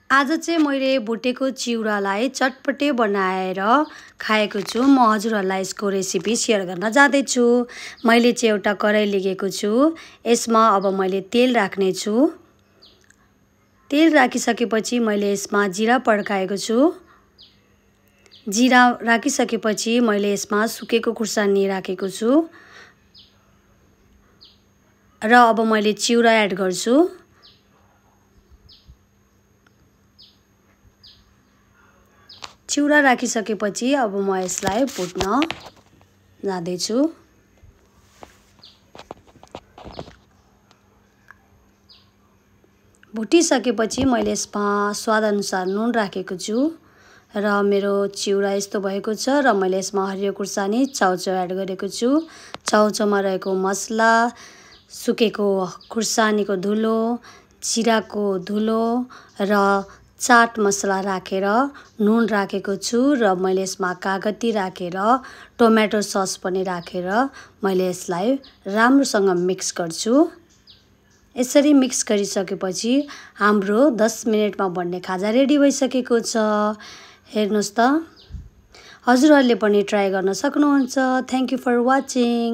आज चाहिँ मैले भुटेको चिउरालाई चटपटे बनाएर खाएको छु। म हजुरहरूलाई यसको रेसिपी सेयर गर्न जाँदैछु। मैले चाहिँ एउटा कराई लिएको छु। यसमा अब मैले तेल राख्ने छु। तेल राखिसकेपछि मैले यसमा जिरा पड्काएको छु। जिरा राखिसकेपछि मैले यसमा सुकेको खुर्सानी राखेको छु र अब मैले चिउरा एड गर्छु। चिउरा राखिसकेपछि अब म यसलाई भुट्न जाँदैछु। भुटिसकेपछि मैले यसमा स्वादअनुसार नुन राखेको छु र मेरो चिउरा यस्तो भएको छ र मैले यसमा हरियो खुर्सानी चाउचाउ एड गरेको छु। चाउचाउमा रहेको मसला, सुकेको खुर्सानीको धुलो, जिराको धुलो र चाट मसला राखेर नुन राखेको छु र मैले यसमा कागती राखेर टोमेटो सस पनि राखेर मैले यसलाई राम्रोसँग मिक्स गर्छु। यसरी मिक्स गरिसकेपछि हाम्रो 10 मिनेटमा बन्ने खाजा रेडी भइसकेको छ। हेर्नुस् त, हजुरहरूले पनि ट्राई गर्न सक्नुहुन्छ। Thank you for watching.